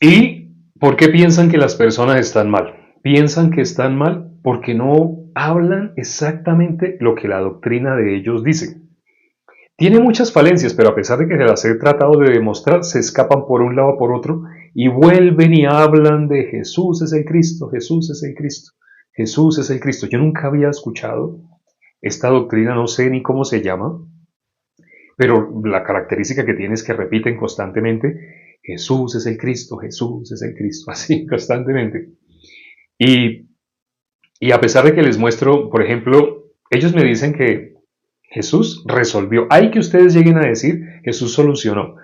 ¿Y por qué piensan que las personas están mal? Piensan que están mal porque no hablan exactamente lo que la doctrina de ellos dice. Tiene muchas falencias, pero a pesar de que se las he tratado de demostrar, se escapan por un lado o por otro y vuelven y hablan de Jesús es el Cristo, Jesús es el Cristo, Jesús es el Cristo. Yo nunca había escuchado esta doctrina, no sé ni cómo se llama, pero la característica que tiene es que repiten constantemente Jesús es el Cristo, Jesús es el Cristo, así constantemente. Y, y a pesar de que les muestro, por ejemplo, ellos me dicen que Jesús resolvió. Hay que ustedes lleguen a decir Jesús solucionó.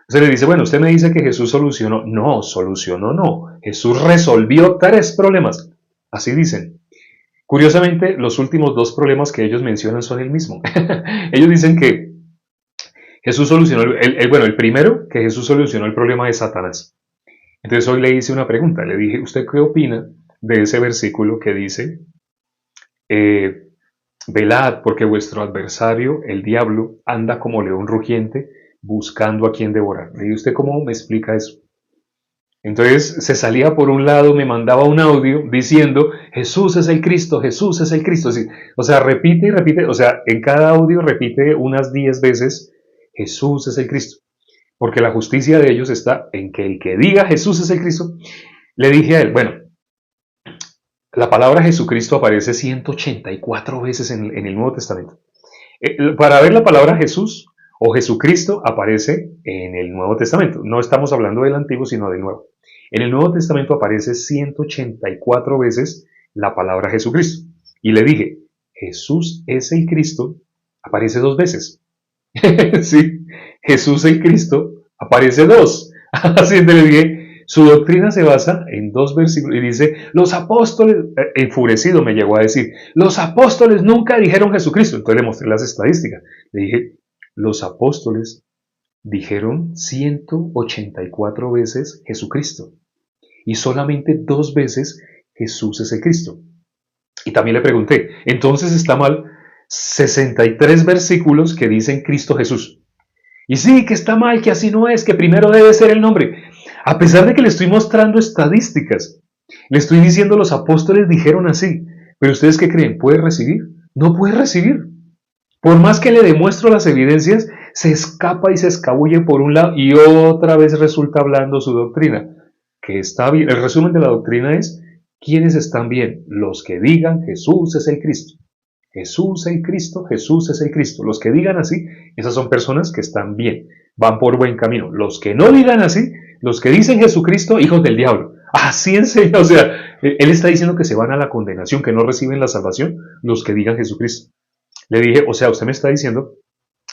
Usted le dice, bueno, usted me dice que Jesús solucionó. No, solucionó no. Jesús resolvió 3 problemas. Así dicen. Curiosamente, los últimos 2 problemas que ellos mencionan son el mismo. Ellos dicen que Jesús solucionó, bueno, el primero, que Jesús solucionó el problema de Satanás. Entonces hoy le hice una pregunta. Le dije, ¿usted qué opina de ese versículo que dice, eh, velad porque vuestro adversario, el diablo, anda como león rugiente buscando a quien devorar? ¿Y usted cómo me explica eso? Entonces se salía por un lado, me mandaba un audio diciendo Jesús es el Cristo, Jesús es el Cristo. O sea, repite y repite, o sea, en cada audio repite unas 10 veces Jesús es el Cristo. Porque la justicia de ellos está en que el que diga Jesús es el Cristo, le dije a él, bueno, la palabra Jesucristo aparece 184 veces en el Nuevo Testamento. Para ver la palabra Jesús o Jesucristo aparece en el Nuevo Testamento. No estamos hablando del Antiguo, sino del Nuevo. En el Nuevo Testamento aparece 184 veces la palabra Jesucristo. Y le dije, Jesús es el Cristo, aparece 2 veces. Sí, Jesús el Cristo aparece 2. Así que le dije, su doctrina se basa en 2 versículos y dice, los apóstoles, enfurecido me llegó a decir, los apóstoles nunca dijeron Jesucristo. Entonces le mostré las estadísticas. Le dije, los apóstoles dijeron 184 veces Jesucristo y solamente 2 veces Jesús es el Cristo. Y también le pregunté, entonces está mal 63 versículos que dicen Cristo Jesús. Y sí, que está mal, que así no es, que primero debe ser el nombre. A pesar de que le estoy mostrando estadísticas, le estoy diciendo los apóstoles dijeron así. Pero ¿ustedes qué creen? ¿Puede recibir? No puede recibir. Por más que le demuestro las evidencias, se escapa y se escabulle por un lado y otra vez resulta hablando su doctrina. Que está bien. El resumen de la doctrina es, ¿quiénes están bien? Los que digan Jesús es el Cristo. Jesús es el Cristo, Jesús es el Cristo. Los que digan así, esas son personas que están bien, van por buen camino. Los que no digan así, los que dicen Jesucristo, hijos del diablo. Así en serio, o sea, él está diciendo que se van a la condenación, que no reciben la salvación, los que digan Jesucristo. Le dije, o sea, usted me está diciendo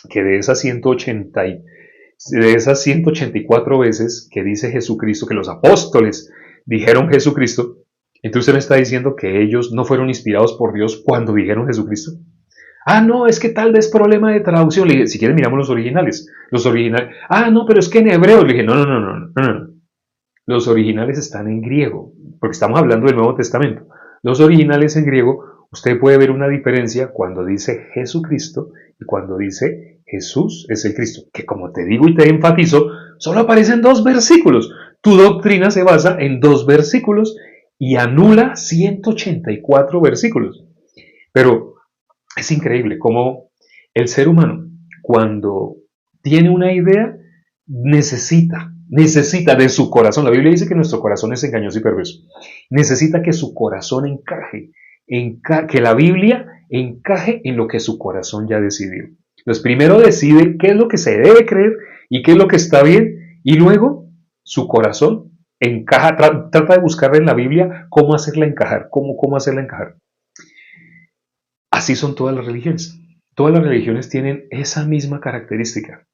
que de esas 184 veces que dice Jesucristo, que los apóstoles dijeron Jesucristo, entonces usted me está diciendo que ellos no fueron inspirados por Dios cuando dijeron Jesucristo. Ah, no, es que tal vez problema de traducción. Le dije, si quieren miramos los originales. Los originales. Ah, no, pero es que en hebreo. Le dije, no. Los originales están en griego, porque estamos hablando del Nuevo Testamento. Los originales en griego, usted puede ver una diferencia cuando dice Jesucristo y cuando dice Jesús es el Cristo. Que como te digo y te enfatizo, solo aparecen 2 versículos. Tu doctrina se basa en 2 versículos y anula 184 versículos. Pero es increíble cómo el ser humano, cuando tiene una idea, necesita de su corazón. La Biblia dice que nuestro corazón es engañoso y perverso. Necesita que su corazón encaje, que la Biblia encaje en lo que su corazón ya decidió. Entonces, primero decide qué es lo que se debe creer y qué es lo que está bien, y luego su corazón encaja, trata de buscar en la Biblia cómo hacerla encajar, cómo hacerla encajar. Así son todas las religiones. Todas las religiones tienen esa misma característica.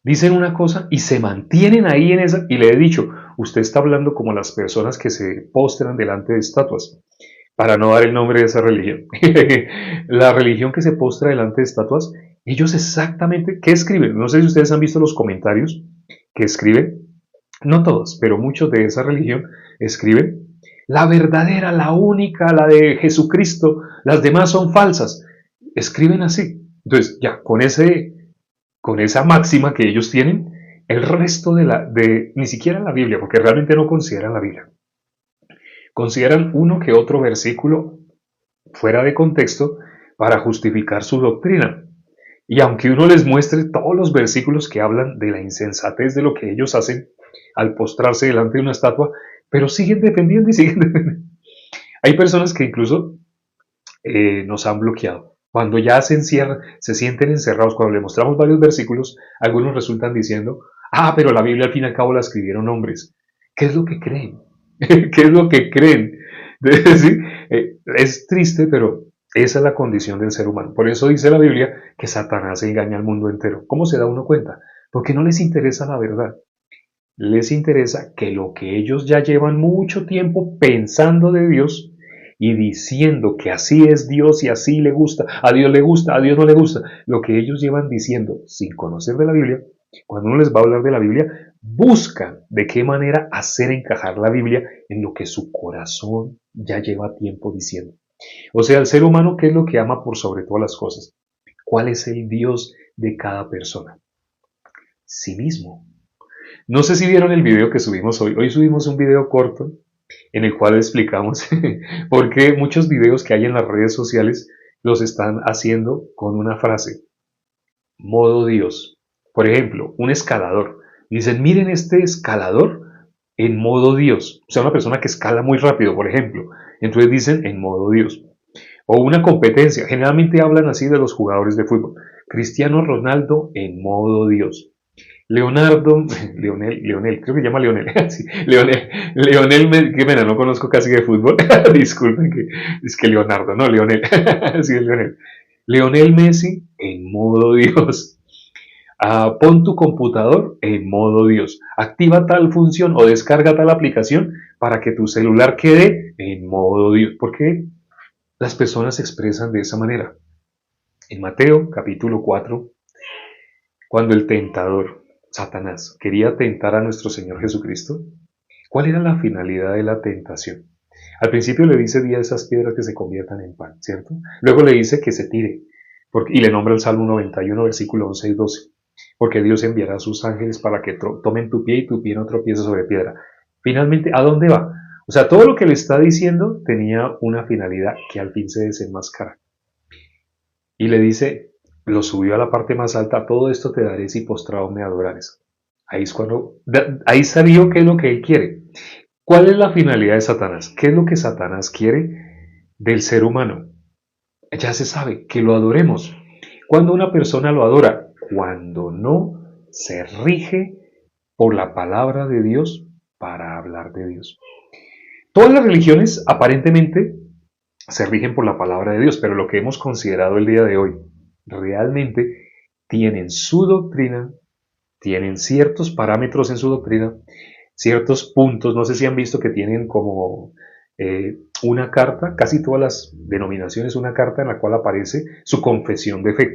Dicen una cosa y se mantienen ahí en esa. Y le he dicho, usted está hablando como las personas que se postran delante de estatuas, para no dar el nombre de esa religión. La religión que se postra delante de estatuas, ellos exactamente, ¿qué escriben? No sé si ustedes han visto los comentarios que escriben. No todos, pero muchos de esa religión escriben la verdadera, la única, la de Jesucristo, las demás son falsas. Escriben así. Entonces, ya, con esa máxima que ellos tienen, el resto ni siquiera la Biblia, porque realmente no consideran la Biblia. Consideran uno que otro versículo fuera de contexto para justificar su doctrina. Y aunque uno les muestre todos los versículos que hablan de la insensatez de lo que ellos hacen al postrarse delante de una estatua, pero siguen defendiendo y siguen defendiendo. Hay personas que incluso nos han bloqueado. Cuando ya se encierran, se sienten encerrados, cuando le mostramos varios versículos, algunos resultan diciendo, pero la Biblia al fin y al cabo la escribieron hombres. ¿Qué es lo que creen? ¿Qué es lo que creen? ¿Sí? Es triste, pero esa es la condición del ser humano. Por eso dice la Biblia que Satanás engaña al mundo entero. ¿Cómo se da uno cuenta? Porque no les interesa la verdad. Les interesa que lo que ellos ya llevan mucho tiempo pensando de Dios y diciendo que así es Dios y así le gusta, a Dios no le gusta, lo que ellos llevan diciendo sin conocer de la Biblia, cuando uno les va a hablar de la Biblia, buscan de qué manera hacer encajar la Biblia en lo que su corazón ya lleva tiempo diciendo. O sea, el ser humano, ¿qué es lo que ama por sobre todas las cosas? ¿Cuál es el Dios de cada persona? Sí mismo. No sé si vieron el video que subimos hoy. Hoy subimos un video corto en el cual explicamos por qué muchos videos que hay en las redes sociales los están haciendo con una frase. Modo Dios. Por ejemplo, un escalador. Dicen, miren este escalador en modo Dios. O sea, una persona que escala muy rápido, por ejemplo. Entonces dicen en modo Dios. O una competencia. Generalmente hablan así de los jugadores de fútbol. Cristiano Ronaldo en modo Dios. Leonel, creo que se llama Leonel, sí, qué pena, no conozco casi de fútbol, disculpen que es que Leonardo, no, Leonel, sí, es Leonel. Leonel Messi en modo Dios. Pon tu computador en modo Dios. Activa tal función o descarga tal aplicación para que tu celular quede en modo Dios. ¿Por qué las personas se expresan de esa manera? En Mateo capítulo 4, cuando el tentador, Satanás, quería tentar a nuestro Señor Jesucristo, ¿cuál era la finalidad de la tentación? Al principio le dice, di a esas piedras que se conviertan en pan, ¿cierto? Luego le dice que se tire, y le nombra el Salmo 91, versículo 11 y 12, porque Dios enviará a sus ángeles para que tomen tu pie y tu pie no tropiece sobre piedra. Finalmente, ¿a dónde va? O sea, todo lo que le está diciendo tenía una finalidad que al fin se desenmascara. Y le dice, lo subió a la parte más alta, todo esto te daré si postrado me adorares. Ahí salió qué es lo que él quiere. ¿Cuál es la finalidad de Satanás? ¿Qué es lo que Satanás quiere del ser humano? Ya se sabe, que lo adoremos. Cuando una persona lo adora, cuando no se rige por la palabra de Dios para hablar de Dios. Todas las religiones aparentemente se rigen por la palabra de Dios, pero lo que hemos considerado el día de hoy realmente tienen su doctrina, tienen ciertos parámetros en su doctrina, ciertos puntos, no sé si han visto que tienen como una carta, casi todas las denominaciones, una carta en la cual aparece su confesión de fe.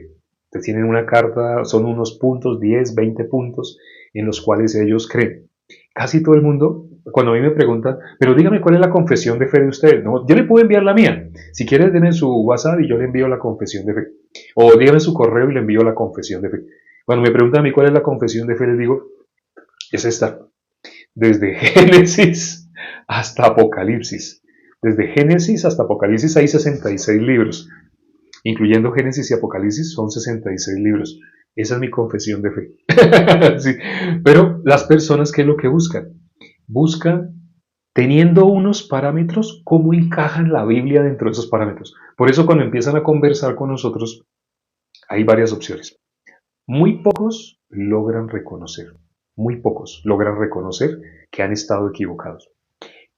Entonces tienen una carta, son unos puntos, 10, 20 puntos en los cuales ellos creen. Casi todo el mundo, cuando a mí me preguntan, pero dígame cuál es la confesión de fe de ustedes, ¿no? Yo le puedo enviar la mía. Si quieres, denme su WhatsApp y yo le envío la confesión de fe. O dígame su correo y le envío la confesión de fe. Cuando me preguntan a mí cuál es la confesión de fe, les digo, es esta. Desde Génesis hasta Apocalipsis. Desde Génesis hasta Apocalipsis hay 66 libros. Incluyendo Génesis y Apocalipsis son 66 libros. Esa es mi confesión de fe. Sí. Pero las personas, ¿qué es lo que buscan? Buscan, teniendo unos parámetros, cómo encajan la Biblia dentro de esos parámetros. Por eso cuando empiezan a conversar con nosotros, hay varias opciones. Muy pocos logran reconocer que han estado equivocados.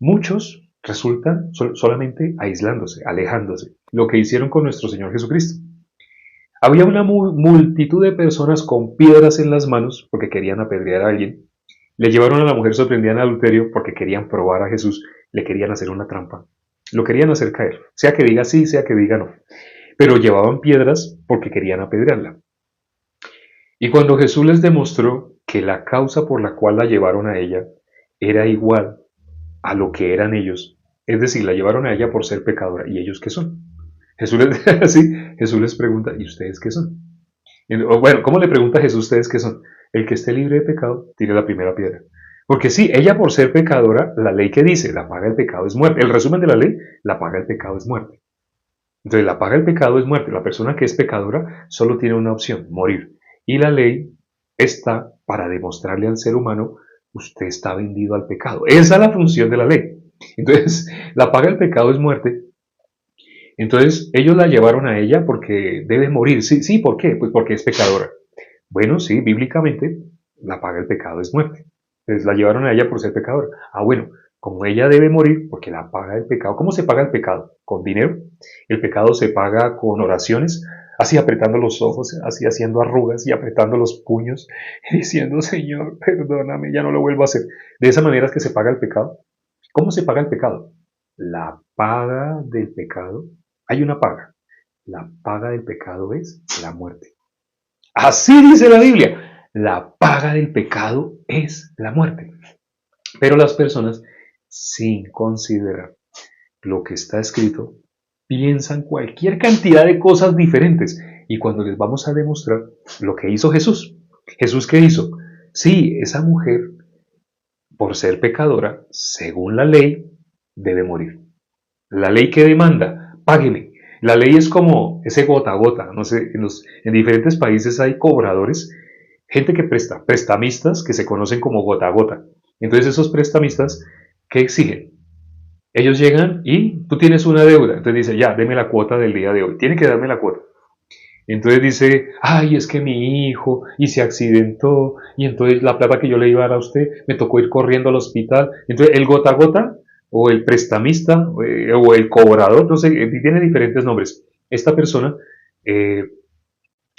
Muchos resultan solamente aislándose, alejándose, lo que hicieron con nuestro Señor Jesucristo. Había una multitud de personas con piedras en las manos porque querían apedrear a alguien. Le llevaron a la mujer sorprendida en adulterio porque querían probar a Jesús, le querían hacer una trampa, lo querían hacer caer, sea que diga sí, sea que diga no. Pero llevaban piedras porque querían apedrearla. Y cuando Jesús les demostró que la causa por la cual la llevaron a ella era igual a lo que eran ellos, es decir, la llevaron a ella por ser pecadora, ¿y ellos qué son? Jesús les pregunta, ¿y ustedes qué son? Bueno, ¿cómo le pregunta a Jesús ustedes qué son? El que esté libre de pecado, tire la primera piedra. Porque sí, ella por ser pecadora, la ley que dice, la paga del pecado es muerte. El resumen de la ley, la paga del pecado es muerte. Entonces, la paga del pecado es muerte. La persona que es pecadora solo tiene una opción, morir. Y la ley está para demostrarle al ser humano, usted está vendido al pecado. Esa es la función de la ley. Entonces, la paga del pecado es muerte. Entonces, ellos la llevaron a ella porque debe morir. Sí, sí, ¿por qué? Pues porque es pecadora. Bueno, sí, bíblicamente, la paga del pecado es muerte. Entonces, la llevaron a ella por ser pecadora. Ah, bueno, como ella debe morir, porque la paga del pecado. ¿Cómo se paga el pecado? ¿Con dinero? El pecado se paga con oraciones, así apretando los ojos, así haciendo arrugas y apretando los puños, y diciendo, Señor, perdóname, ya no lo vuelvo a hacer. De esa manera es que se paga el pecado. ¿Cómo se paga el pecado? La paga del pecado, hay una paga. La paga del pecado es la muerte. Así dice la Biblia. La paga del pecado es la muerte. Pero las personas, sin considerar lo que está escrito, piensan cualquier cantidad de cosas diferentes. Y cuando les vamos a demostrar lo que hizo Jesús, ¿Jesús qué hizo? Sí, esa mujer, por ser pecadora, según la ley, debe morir. La ley que demanda, págueme. La ley es como ese gota a gota. No sé, en diferentes países hay cobradores, gente que presta, prestamistas que se conocen como gota a gota. Entonces esos prestamistas, ¿qué exigen? Ellos llegan y tú tienes una deuda. Entonces dice, ya, deme la cuota del día de hoy. Tiene que darme la cuota. Entonces dice, ay, es que mi hijo y se accidentó y entonces la plata que yo le iba a dar a usted me tocó ir corriendo al hospital. Entonces el gota a gota o el prestamista o el cobrador, no sé, tiene diferentes nombres. Esta persona eh,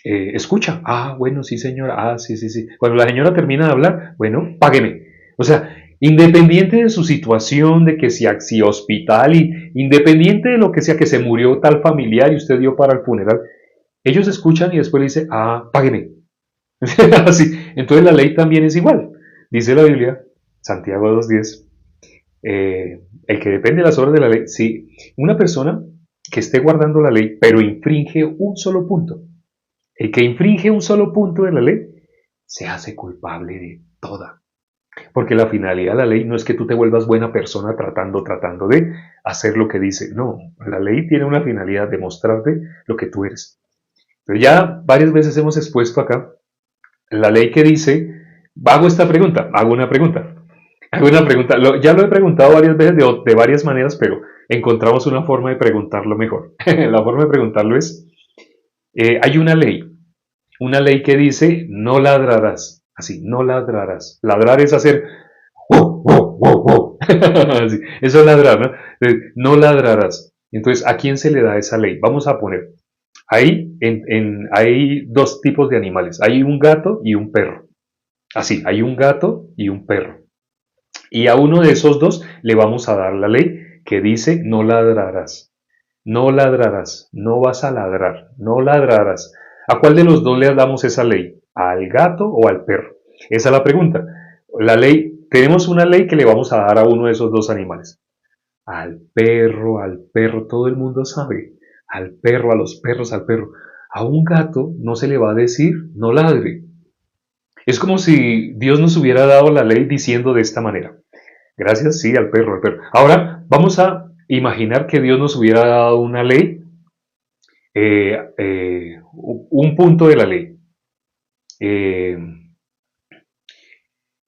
escucha, ah, bueno, sí señora, ah, sí, sí, sí. Cuando la señora termina de hablar, bueno, págueme. O sea, independiente de su situación, de que si hospital y independiente de lo que sea, que se murió tal familiar y usted dio para el funeral, ellos escuchan y después le dicen, ah, págueme. Así. Entonces la ley también es igual. Dice la Biblia, Santiago 2.10, el que depende de las obras de la ley, si una persona que esté guardando la ley, pero infringe un solo punto, el que infringe un solo punto de la ley, se hace culpable de toda. Porque la finalidad de la ley no es que tú te vuelvas buena persona tratando de hacer lo que dice. No, la ley tiene una finalidad de mostrarte lo que tú eres. Pero ya varias veces hemos expuesto acá la ley que dice, hago esta pregunta, hago una pregunta. Ya lo he preguntado varias veces de varias maneras, pero encontramos una forma de preguntarlo mejor. La forma de preguntarlo es, hay una ley que dice, no ladrarás. Así, no ladrarás. Ladrar es hacer, wow, wow, wow, wow. Así, eso es ladrar, ¿no? No ladrarás. Entonces, ¿a quién se le da esa ley? Vamos a poner, hay dos tipos de animales. Hay un gato y un perro. Así, hay un gato y un perro. Y a uno de esos dos le vamos a dar la ley que dice no ladrarás. No ladrarás, no vas a ladrar, no ladrarás. ¿A cuál de los dos le damos esa ley? ¿Al gato o al perro? Esa es la pregunta. La ley, tenemos una ley que le vamos a dar a uno de esos dos animales. Al perro, todo el mundo sabe. Al perro, a los perros, al perro. A un gato no se le va a decir no ladre. Es como si Dios nos hubiera dado la ley diciendo de esta manera. Gracias, sí, al perro, al perro. Ahora vamos a imaginar que Dios nos hubiera dado una ley, un punto de la ley. Eh,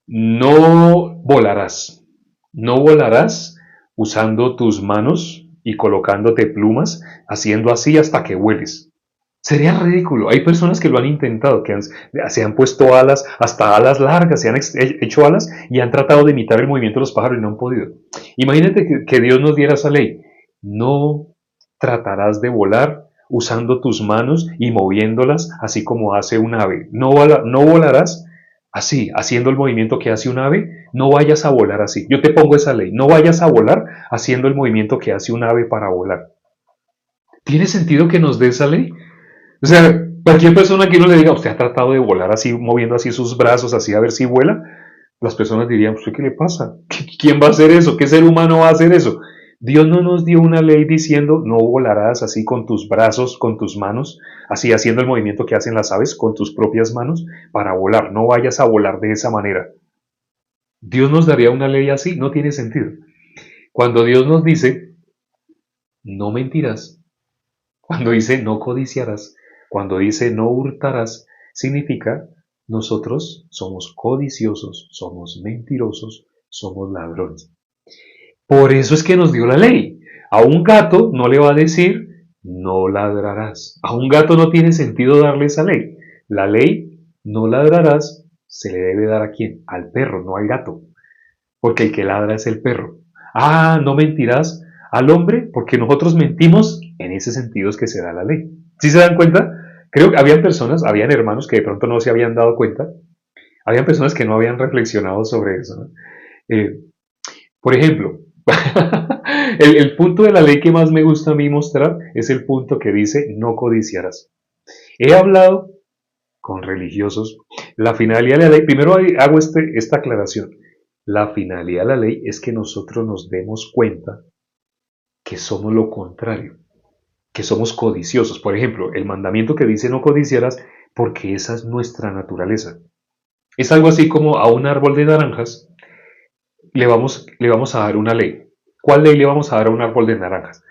no volarás. No volarás usando tus manos y colocándote plumas, haciendo así hasta que vueles. Sería ridículo. Hay personas que lo han intentado, se han puesto alas, hasta alas largas, se han hecho alas y han tratado de imitar el movimiento de los pájaros y no han podido. Imagínate que Dios nos diera esa ley. No tratarás de volar usando tus manos y moviéndolas así como hace un ave. No volarás así, haciendo el movimiento que hace un ave. No vayas a volar así. Yo te pongo esa ley. No vayas a volar haciendo el movimiento que hace un ave para volar. ¿Tiene sentido que nos dé esa ley? O sea, cualquier persona que uno le diga, usted ha tratado de volar así, moviendo así sus brazos, así a ver si vuela, las personas dirían, ¿usted qué le pasa? ¿Quién va a hacer eso? ¿Qué ser humano va a hacer eso? Dios no nos dio una ley diciendo no volarás así con tus brazos, con tus manos, así haciendo el movimiento que hacen las aves con tus propias manos para volar. No vayas a volar de esa manera. Dios nos daría una ley así, no tiene sentido. Cuando Dios nos dice no mentirás, cuando dice no codiciarás, cuando dice no hurtarás, significa nosotros somos codiciosos, somos mentirosos, somos ladrones. Por eso es que nos dio la ley. A un gato no le va a decir no ladrarás. A un gato no tiene sentido darle esa ley. La ley no ladrarás se le debe dar a quién? Al perro, no al gato. Porque el que ladra es el perro. Ah, no mentirás al hombre porque nosotros mentimos. En ese sentido es que se da la ley. ¿Sí se dan cuenta? Creo que habían personas, habían hermanos que de pronto no se habían dado cuenta. Habían personas que no habían reflexionado sobre eso, ¿no? Por ejemplo, el punto de la ley que más me gusta a mí mostrar es el punto que dice no codiciarás. He hablado con religiosos. La finalidad de la ley, primero hago esta aclaración. La finalidad de la ley es que nosotros nos demos cuenta que somos lo contrario, que somos codiciosos. Por ejemplo, el mandamiento que dice no codiciarás, porque esa es nuestra naturaleza. Es algo así como a un árbol de naranjas le vamos a dar una ley. ¿Cuál ley le vamos a dar a un árbol de naranjas?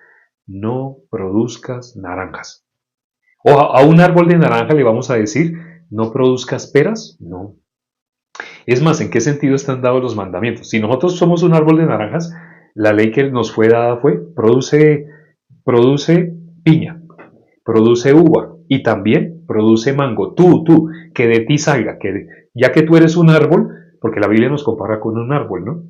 No produzcas naranjas. O a un árbol de naranja le vamos a decir, no produzcas peras. No. Es más, ¿en qué sentido están dados los mandamientos? Si nosotros somos un árbol de naranjas, la ley que nos fue dada fue, produce piña, produce uva y también produce mango. Tú, que de ti salga, ya que tú eres un árbol, porque la Biblia nos compara con un árbol, ¿no?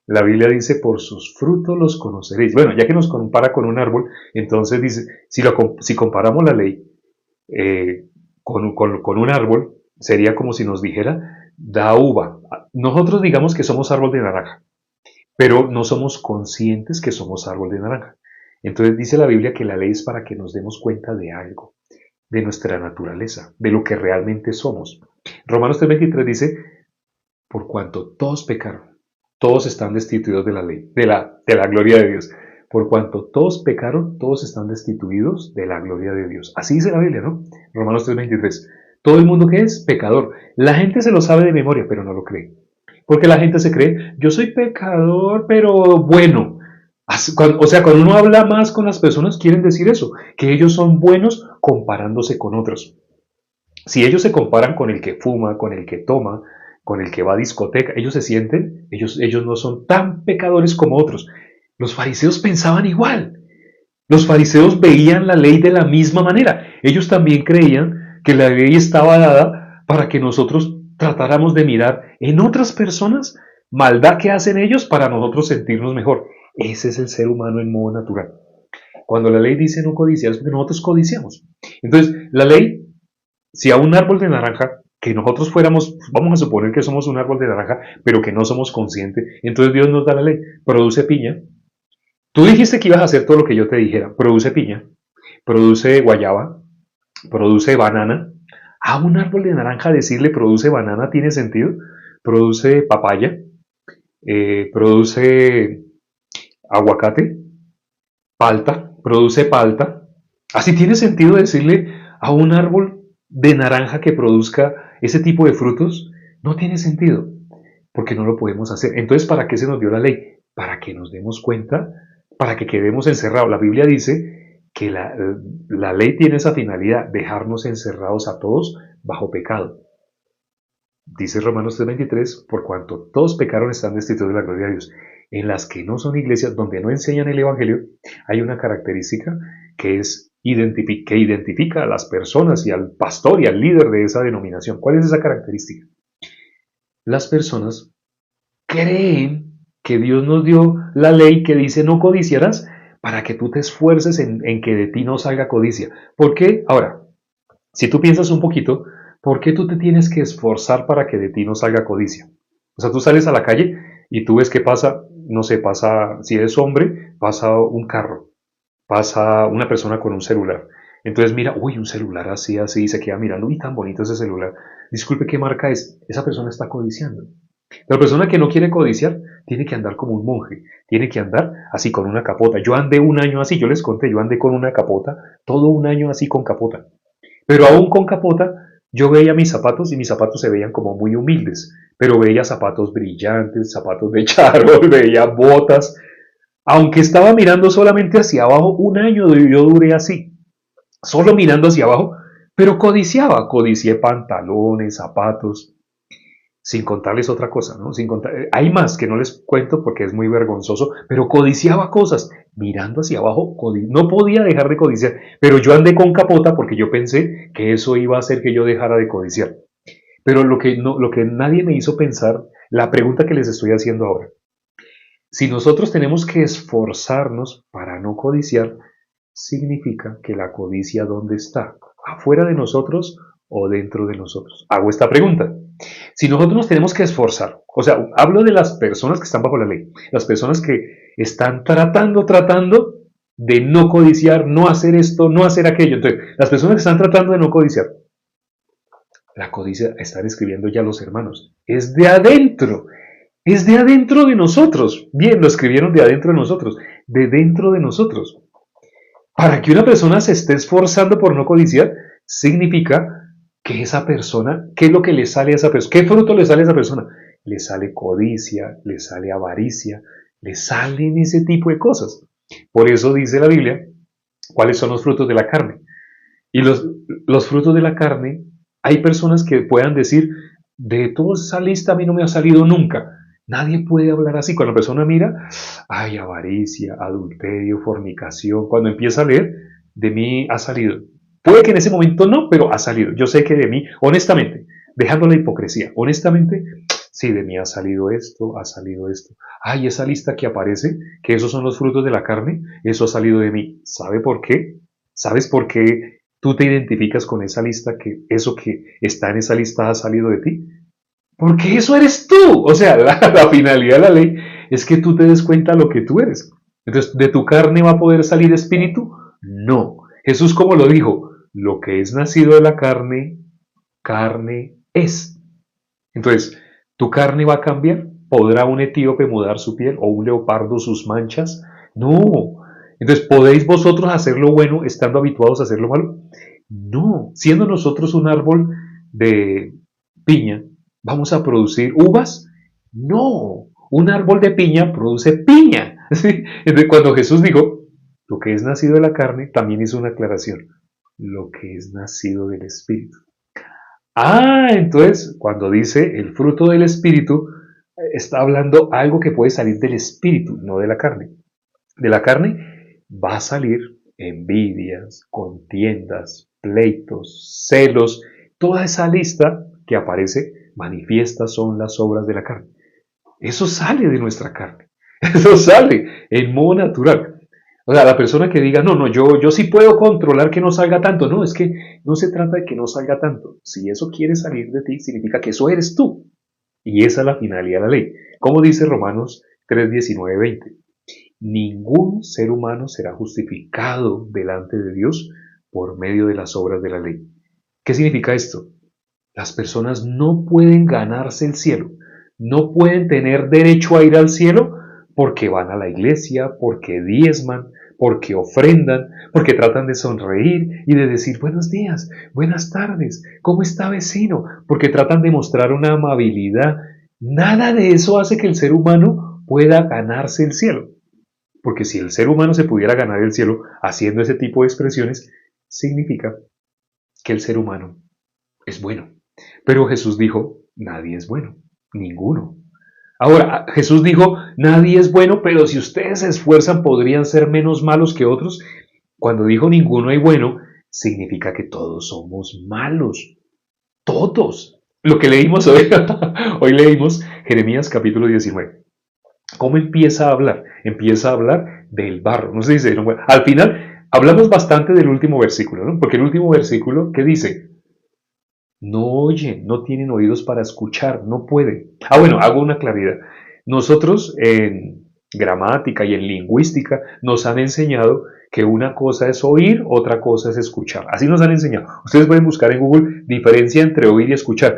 La Biblia dice, por sus frutos los conoceréis. Bueno, ya que nos compara con un árbol, entonces dice, si comparamos la ley con un árbol, sería como si nos dijera, da uva. Nosotros digamos que somos árbol de naranja, pero no somos conscientes que somos árbol de naranja. Entonces dice la Biblia que la ley es para que nos demos cuenta de algo, de nuestra naturaleza, de lo que realmente somos. Romanos 3:23 dice, por cuanto todos pecaron, todos están destituidos de la ley, de la gloria de Dios. Por cuanto todos pecaron, todos están destituidos de la gloria de Dios. Así dice la Biblia, ¿no? Romanos 3:23. Todo el mundo que es pecador. La gente se lo sabe de memoria, pero no lo cree. Porque la gente se cree, yo soy pecador, pero bueno. O sea, cuando uno habla más con las personas, quieren decir eso, que ellos son buenos comparándose con otros. Si ellos se comparan con el que fuma, con el que toma, con el que va a discoteca, ellos se sienten, ellos no son tan pecadores como otros. Los fariseos pensaban igual. Los fariseos veían la ley de la misma manera. Ellos también creían que la ley estaba dada para que nosotros tratáramos de mirar en otras personas maldad que hacen ellos para nosotros sentirnos mejor. Ese es el ser humano en modo natural. Cuando la ley dice no codiciar es porque nosotros codiciamos. Entonces, la ley, si a un árbol de naranja, que nosotros fuéramos, vamos a suponer que somos un árbol de naranja, pero que no somos conscientes, entonces Dios nos da la ley, produce piña. Tú dijiste que ibas a hacer todo lo que yo te dijera, produce piña, produce guayaba, produce banana. A un árbol de naranja decirle produce banana tiene sentido, produce papaya, produce aguacate, produce palta. Así tiene sentido decirle a un árbol de naranja que produzca ese tipo de frutos. No tiene sentido, porque no lo podemos hacer. Entonces, ¿para qué se nos dio la ley? Para que nos demos cuenta, para que quedemos encerrados. La Biblia dice que la ley tiene esa finalidad, dejarnos encerrados a todos bajo pecado. Dice Romanos 3:23, por cuanto todos pecaron están destituidos de la gloria de Dios. En las que no son iglesias, donde no enseñan el Evangelio, hay una característica que es que identifica a las personas y al pastor y al líder de esa denominación. ¿Cuál es esa característica? Las personas creen que Dios nos dio la ley que dice no codiciarás para que tú te esfuerces en que de ti no salga codicia. ¿Por qué? Ahora, si tú piensas un poquito, ¿por qué tú te tienes que esforzar para que de ti no salga codicia? O sea, tú sales a la calle y tú ves que pasa, no sé, si eres hombre, pasa un carro, pasa una persona con un celular. Entonces mira, uy, un celular así, así, y se queda mirando, uy, tan bonito ese celular. Disculpe, ¿qué marca es? Esa persona está codiciando. La persona que no quiere codiciar tiene que andar como un monje, tiene que andar así con una capota. Yo andé un año así, yo les conté, yo andé con una capota, todo un año así con capota. Pero aún con capota, yo veía mis zapatos y mis zapatos se veían como muy humildes, pero veía zapatos brillantes, zapatos de charol, veía botas. Aunque estaba mirando solamente hacia abajo, un año yo duré así, solo mirando hacia abajo, pero codicié pantalones, zapatos, sin contarles otra cosa, ¿no? Hay más que no les cuento porque es muy vergonzoso, pero codiciaba cosas, mirando hacia abajo, no podía dejar de codiciar, pero yo andé con capota porque yo pensé que eso iba a hacer que yo dejara de codiciar. Pero lo que nadie me hizo pensar, la pregunta que les estoy haciendo ahora, si nosotros tenemos que esforzarnos para no codiciar, significa que la codicia ¿dónde está? ¿Afuera de nosotros o dentro de nosotros? Hago esta pregunta. Si nosotros nos tenemos que esforzar, o sea, hablo de las personas que están bajo la ley, las personas que están tratando de no codiciar, no hacer esto, no hacer aquello. Entonces, las personas que están tratando de no codiciar, la codicia, están escribiendo ya los hermanos, es de adentro de nosotros. Bien, lo escribieron de adentro de nosotros, de dentro de nosotros. Para que una persona se esté esforzando por no codiciar, significa que esa persona, ¿qué es lo que le sale a esa persona? ¿Qué fruto le sale a esa persona? Le sale codicia, le sale avaricia, le salen ese tipo de cosas. Por eso dice la Biblia, ¿cuáles son los frutos de la carne? Y los frutos de la carne, hay personas que puedan decir, de toda esa lista a mí no me ha salido nunca. Nadie puede hablar así. Cuando la persona mira, ay, avaricia, adulterio, fornicación. Cuando empieza a leer, de mí ha salido. Puede que en ese momento no, pero ha salido. Yo sé que de mí, honestamente, dejando la hipocresía, honestamente, sí, de mí ha salido esto, ha salido esto. Ay, esa lista que aparece, que esos son los frutos de la carne, eso ha salido de mí. ¿Sabe por qué? ¿Sabes por qué tú te identificas con esa lista, que eso que está en esa lista ha salido de ti? Porque eso eres tú. O sea, la finalidad de la ley es que tú te des cuenta de lo que tú eres. Entonces, ¿de tu carne va a poder salir espíritu? No. Jesús, como lo dijo, lo que es nacido de la carne, carne es. Entonces, ¿tu carne va a cambiar? ¿Podrá un etíope mudar su piel o un leopardo sus manchas? No. Entonces, ¿podéis vosotros hacer lo bueno estando habituados a hacer lo malo? No. Siendo nosotros un árbol de piña, ¿vamos a producir uvas? No. Un árbol de piña produce piña. ¿Sí? Entonces, cuando Jesús dijo, lo que es nacido de la carne, también hizo una aclaración. Lo que es nacido del Espíritu. Ah, entonces, cuando dice el fruto del Espíritu, está hablando algo que puede salir del Espíritu, no de la carne. De la carne va a salir envidias, contiendas, pleitos, celos, toda esa lista que aparece manifiesta son las obras de la carne. Eso sale de nuestra carne. Eso sale en modo natural. O sea, la persona que diga, no, yo sí puedo controlar que no salga tanto. No, es que no se trata de que no salga tanto. Si eso quiere salir de ti, significa que eso eres tú. Y esa es la finalidad de la ley. Como dice Romanos 3, 19, 20. Ningún ser humano será justificado delante de Dios por medio de las obras de la ley. ¿Qué significa esto? Las personas no pueden ganarse el cielo, no pueden tener derecho a ir al cielo porque van a la iglesia, porque diezman, porque ofrendan, porque tratan de sonreír y de decir buenos días, buenas tardes, ¿cómo está vecino? Porque tratan de mostrar una amabilidad. Nada de eso hace que el ser humano pueda ganarse el cielo. Porque si el ser humano se pudiera ganar el cielo haciendo ese tipo de expresiones, significa que el ser humano es bueno. Pero Jesús dijo, nadie es bueno, ninguno. Ahora, Jesús dijo, nadie es bueno, pero si ustedes se esfuerzan podrían ser menos malos que otros. Cuando dijo ninguno hay bueno, significa que todos somos malos. Todos. Lo que leímos hoy, hoy leímos Jeremías capítulo 19. ¿Cómo empieza a hablar? Empieza a hablar del barro. No sé si se dieron cuenta. Al final, hablamos bastante del último versículo, ¿no? Porque el último versículo, ¿qué dice? No oyen, no tienen oídos para escuchar, no pueden. Ah, bueno, hago una claridad. Nosotros en gramática y en lingüística nos han enseñado que una cosa es oír, otra cosa es escuchar. Así nos han enseñado. Ustedes pueden buscar en Google diferencia entre oír y escuchar.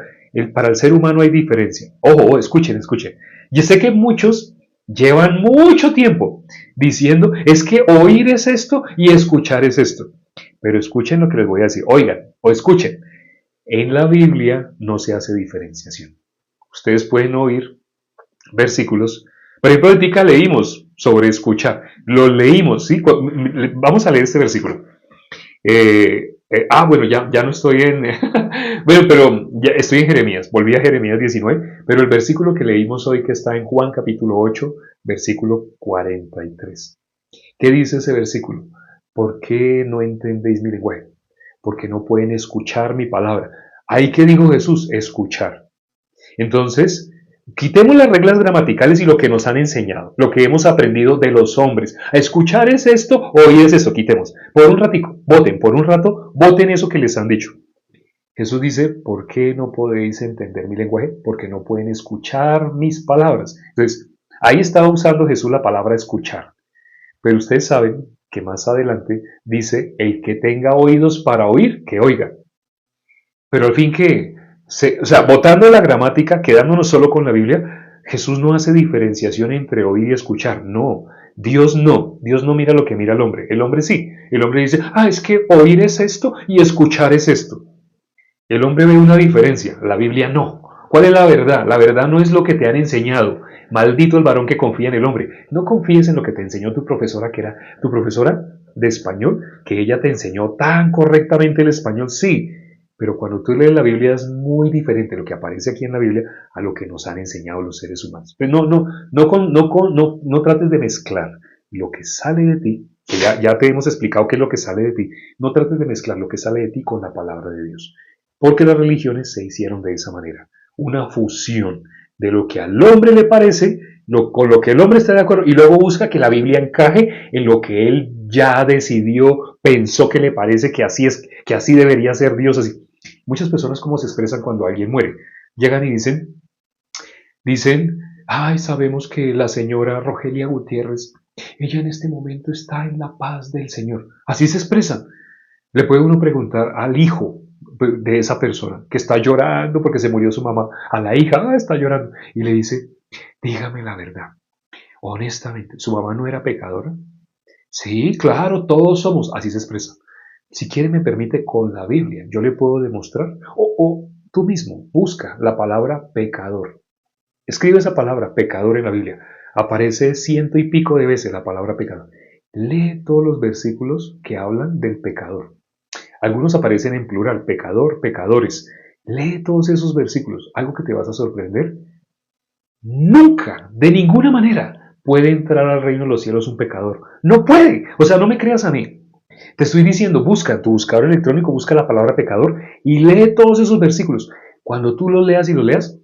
Para el ser humano hay diferencia. Ojo, escuchen, escuchen. Yo sé que muchos llevan mucho tiempo diciendo, es que oír es esto y escuchar es esto. Pero escuchen lo que les voy a decir. Oigan, o escuchen. En la Biblia no se hace diferenciación. Ustedes pueden oír versículos. Por ejemplo, ahorita leímos sobre escuchar. Lo leímos, ¿sí? Vamos a leer este versículo. Bueno, ya no estoy en... bueno, pero ya estoy en Jeremías. Volví a Jeremías 19, pero el versículo que leímos hoy, que está en Juan capítulo 8, versículo 43. ¿Qué dice ese versículo? ¿Por qué no entendéis mi lenguaje? Porque no pueden escuchar mi palabra. Ahí que dijo Jesús, escuchar. Entonces, quitemos las reglas gramaticales y lo que nos han enseñado, lo que hemos aprendido de los hombres. A escuchar es esto, oír es esto, quitemos. Por un ratico, voten, por un rato, voten eso que les han dicho. Jesús dice, ¿por qué no podéis entender mi lenguaje? Porque no pueden escuchar mis palabras. Entonces, ahí estaba usando Jesús la palabra escuchar. Pero ustedes saben que más adelante dice, el que tenga oídos para oír, que oiga. Pero al fin que, botando la gramática, quedándonos solo con la Biblia, Jesús no hace diferenciación entre oír y escuchar. No, Dios no. Dios no mira lo que mira el hombre. El hombre sí. El hombre dice, es que oír es esto y escuchar es esto. El hombre ve una diferencia, la Biblia no. ¿Cuál es la verdad? La verdad no es lo que te han enseñado. Maldito el varón que confía en el hombre. No confíes en lo que te enseñó tu profesora, que era tu profesora de español, que ella te enseñó tan correctamente el español, sí. Pero cuando tú lees la Biblia es muy diferente lo que aparece aquí en la Biblia a lo que nos han enseñado los seres humanos. Pero no trates de mezclar lo que sale de ti, que ya te hemos explicado qué es lo que sale de ti. No trates de mezclar lo que sale de ti con la palabra de Dios. Porque las religiones se hicieron de esa manera. Una fusión de lo que al hombre le parece, con lo que el hombre está de acuerdo, y luego busca que la Biblia encaje en lo que él ya decidió, pensó que le parece que así es, que así debería ser Dios. Así. Muchas personas cómo se expresan cuando alguien muere. Llegan y dicen, sabemos que la señora Rogelia Gutiérrez, ella en este momento está en la paz del Señor. Así se expresan. Le puede uno preguntar al hijo de esa persona que está llorando porque se murió su mamá, a la hija, está llorando, y le dice, dígame la verdad, honestamente, ¿su mamá no era pecadora? Sí, claro, todos somos, así se expresa. Si quiere me permite con la Biblia, yo le puedo demostrar, o tú mismo busca la palabra pecador, escribe esa palabra pecador en la Biblia, aparece 100 y pico de veces la palabra pecador, lee todos los versículos que hablan del pecador. Algunos aparecen en plural, pecador, pecadores. Lee todos esos versículos, algo que te vas a sorprender. Nunca, de ninguna manera, puede entrar al reino de los cielos un pecador. No puede. O sea, no me creas a mí. Te estoy diciendo, busca en tu buscador electrónico, busca la palabra pecador y lee todos esos versículos. Cuando tú los leas y los leas,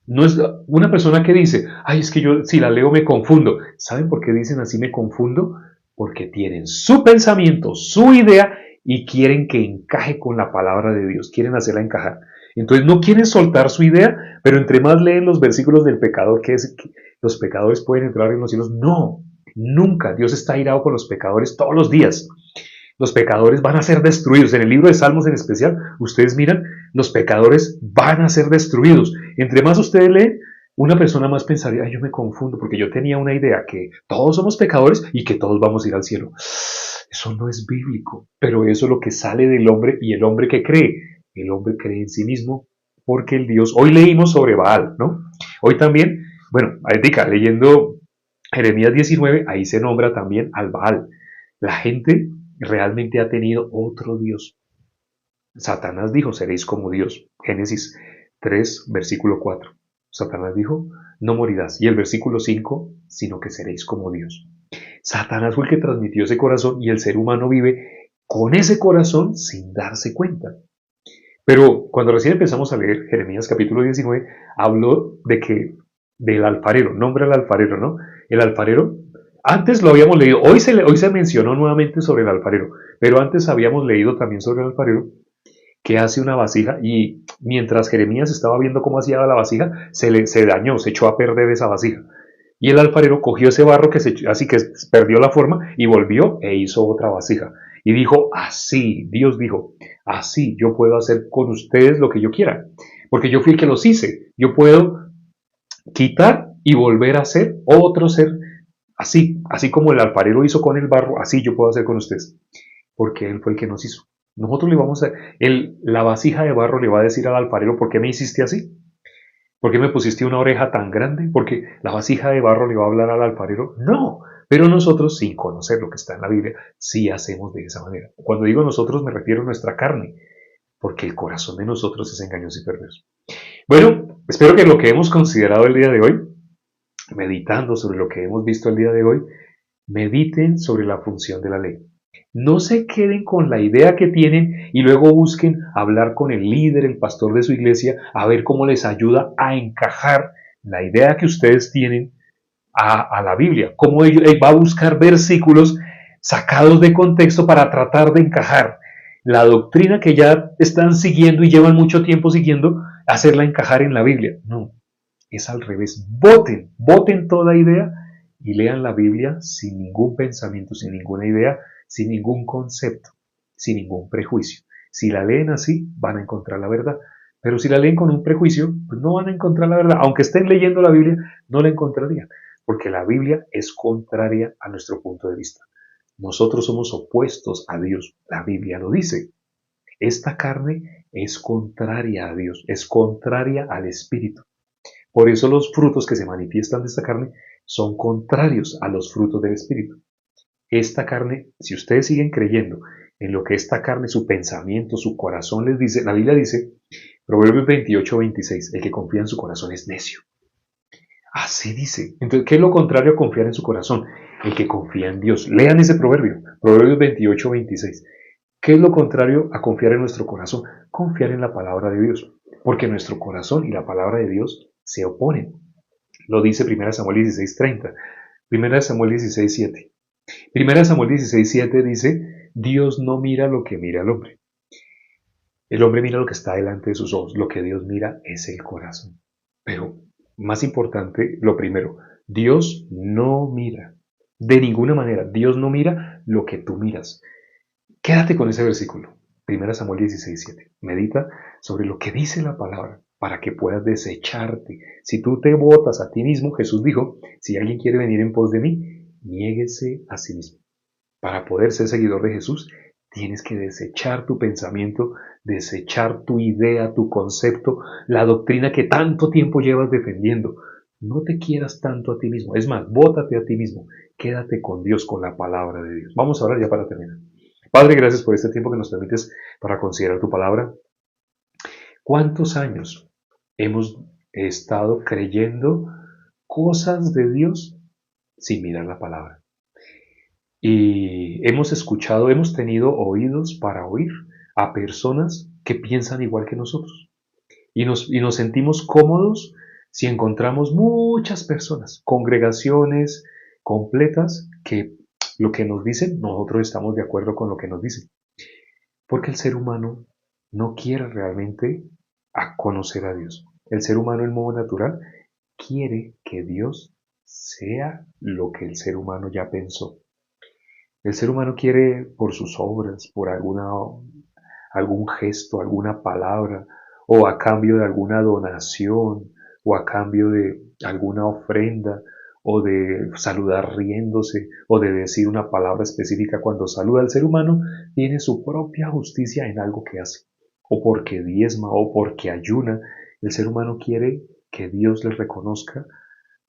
no es una persona que dice, es que yo si la leo me confundo. ¿Saben por qué dicen así me confundo? Porque tienen su pensamiento, su idea y quieren que encaje con la palabra de Dios, quieren hacerla encajar. Entonces no quieren soltar su idea, pero entre más leen los versículos del pecador, que es que los pecadores pueden entrar en los cielos. No, nunca. Dios está airado con los pecadores todos los días. Los pecadores van a ser destruidos. En el libro de Salmos en especial, ustedes miran, los pecadores van a ser destruidos. Entre más ustedes leen, una persona más pensaría, yo me confundo, porque yo tenía una idea que todos somos pecadores y que todos vamos a ir al cielo. Eso no es bíblico, pero eso es lo que sale del hombre y el hombre que cree. El hombre cree en sí mismo porque el Dios... Hoy leímos sobre Baal, ¿no? Hoy también, leyendo Jeremías 19, ahí se nombra también al Baal. La gente realmente ha tenido otro Dios. Satanás dijo, seréis como Dios. Génesis 3, versículo 4. Satanás dijo, no morirás. Y el versículo 5, sino que seréis como Dios. Satanás fue el que transmitió ese corazón y el ser humano vive con ese corazón sin darse cuenta. Pero cuando recién empezamos a leer Jeremías capítulo 19, habló del alfarero, nombra al alfarero, ¿no? El alfarero, antes lo habíamos leído, hoy se mencionó nuevamente sobre el alfarero, pero antes habíamos leído también sobre el alfarero que hace una vasija y mientras Jeremías estaba viendo cómo hacía la vasija, se dañó, se echó a perder esa vasija. Y el alfarero cogió ese barro así que perdió la forma y volvió e hizo otra vasija. Y dijo, así, Dios dijo, así yo puedo hacer con ustedes lo que yo quiera. porque yo fui el que los hice. Yo puedo quitar y volver a ser otro ser, así como el alfarero hizo con el barro, así yo puedo hacer con ustedes, porque él fue el que nos hizo. Nosotros le vamos a, la vasija de barro le va a decir al alfarero, ¿por qué me hiciste así? ¿Por qué me pusiste una oreja tan grande? Porque la vasija de barro le va a hablar al alfarero. No, pero nosotros, sin conocer lo que está en la Biblia, sí hacemos de esa manera. Cuando digo nosotros me refiero a nuestra carne, porque el corazón de nosotros es engañoso y perverso. Bueno, espero que lo que hemos considerado el día de hoy, meditando sobre lo que hemos visto el día de hoy, mediten sobre la función de la ley. No se queden con la idea que tienen y luego busquen hablar con el líder, el pastor de su iglesia, a ver cómo les ayuda a encajar la idea que ustedes tienen a la Biblia. Cómo él va a buscar versículos sacados de contexto para tratar de encajar la doctrina que ya están siguiendo y llevan mucho tiempo siguiendo, hacerla encajar en la Biblia. No, es al revés. Voten toda idea y lean la Biblia sin ningún pensamiento, sin ninguna idea, sin ningún concepto, sin ningún prejuicio. Si la leen así, van a encontrar la verdad. Pero si la leen con un prejuicio, pues no van a encontrar la verdad. Aunque estén leyendo la Biblia, no la encontrarían, porque la Biblia es contraria a nuestro punto de vista. Nosotros somos opuestos a Dios. La Biblia lo dice. Esta carne es contraria a Dios, es contraria al Espíritu. Por eso los frutos que se manifiestan de esta carne son contrarios a los frutos del Espíritu. Esta carne, si ustedes siguen creyendo en lo que esta carne, su pensamiento, su corazón les dice, la Biblia dice, Proverbios 28-26, el que confía en su corazón es necio. Así dice. Entonces, ¿qué es lo contrario a confiar en su corazón? El que confía en Dios. Lean ese proverbio, Proverbios 28-26. ¿Qué es lo contrario a confiar en nuestro corazón? Confiar en la palabra de Dios. Porque nuestro corazón y la palabra de Dios se oponen. Lo dice 1 Samuel 16:30, 1 Samuel 16:7. 1 Samuel 16:7 dice, Dios no mira lo que mira el hombre. El hombre mira lo que está delante de sus ojos. Lo que Dios mira es el corazón. Pero, más importante, lo primero, Dios no mira. De ninguna manera, Dios no mira lo que tú miras. Quédate con ese versículo. 1 Samuel 16:7. Medita sobre lo que dice la palabra para que puedas desecharte. Si tú te botas a ti mismo, Jesús dijo, si alguien quiere venir en pos de mí, niéguese a sí mismo. Para poder ser seguidor de Jesús, tienes que desechar tu pensamiento, desechar tu idea, tu concepto, la doctrina que tanto tiempo llevas defendiendo. No te quieras tanto a ti mismo. Es más, bótate a ti mismo. Quédate con Dios, con la palabra de Dios. Vamos a orar ya para terminar. Padre, gracias por este tiempo que nos permites para considerar tu palabra. ¿Cuántos años hemos estado creyendo cosas de Dios sin mirar la palabra? Y hemos escuchado, hemos tenido oídos para oír a personas que piensan igual que nosotros. Y nos sentimos cómodos si encontramos muchas personas, congregaciones completas que lo que nos dicen, nosotros estamos de acuerdo con lo que nos dicen. Porque el ser humano no quiere realmente conocer a Dios. El ser humano en modo natural quiere que Dios sea lo que el ser humano ya pensó. El ser humano quiere por sus obras, por algún gesto, alguna palabra, o a cambio de alguna donación, o a cambio de alguna ofrenda, o de saludar riéndose, o de decir una palabra específica cuando saluda. El ser humano tiene su propia justicia en algo que hace, o porque diezma, o porque ayuna. El ser humano quiere que Dios le reconozca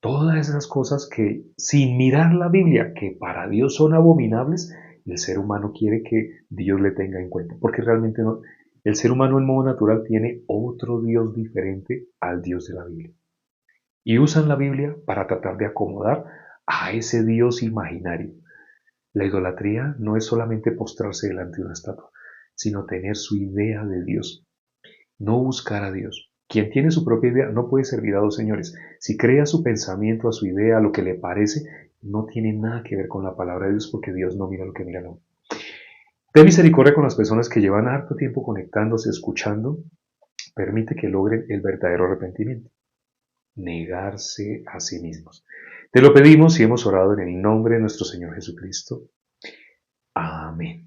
todas esas cosas que, sin mirar la Biblia, que para Dios son abominables, el ser humano quiere que Dios le tenga en cuenta, porque realmente no. El ser humano en modo natural tiene otro Dios diferente al Dios de la Biblia. Y usan la Biblia para tratar de acomodar a ese Dios imaginario. La idolatría no es solamente postrarse delante de una estatua, sino tener su idea de Dios. No buscar a Dios. Quien tiene su propia idea no puede servir a dos señores. Si crea su pensamiento, a su idea, a lo que le parece, no tiene nada que ver con la palabra de Dios, porque Dios no mira lo que mira el hombre. Ten misericordia con las personas que llevan harto tiempo conectándose, escuchando. Permite que logren el verdadero arrepentimiento. Negarse a sí mismos. Te lo pedimos y hemos orado en el nombre de nuestro Señor Jesucristo. Amén.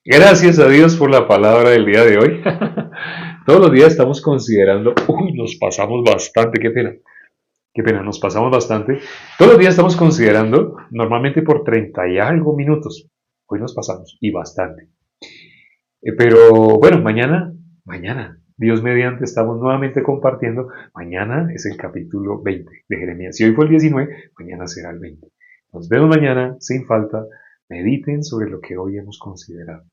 Gracias a Dios por la palabra del día de hoy. Todos los días estamos considerando, uy, nos pasamos bastante, qué pena, nos pasamos bastante. Todos los días estamos considerando, normalmente por 30 y algo minutos. Hoy nos pasamos, y bastante. Pero bueno, mañana, Dios mediante, estamos nuevamente compartiendo. Mañana es el capítulo 20 de Jeremías. Si hoy fue el 19, mañana será el 20. Nos vemos mañana, sin falta. Mediten sobre lo que hoy hemos considerado.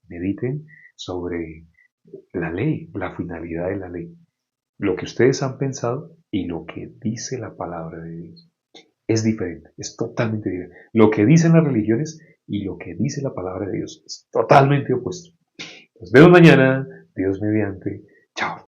Mediten sobre la ley, la finalidad de la ley. Lo que ustedes han pensado y lo que dice la palabra de Dios. Es diferente, es totalmente diferente. Lo que dicen las religiones y lo que dice la palabra de Dios es totalmente opuesto. Nos vemos mañana, Dios mediante. Chao.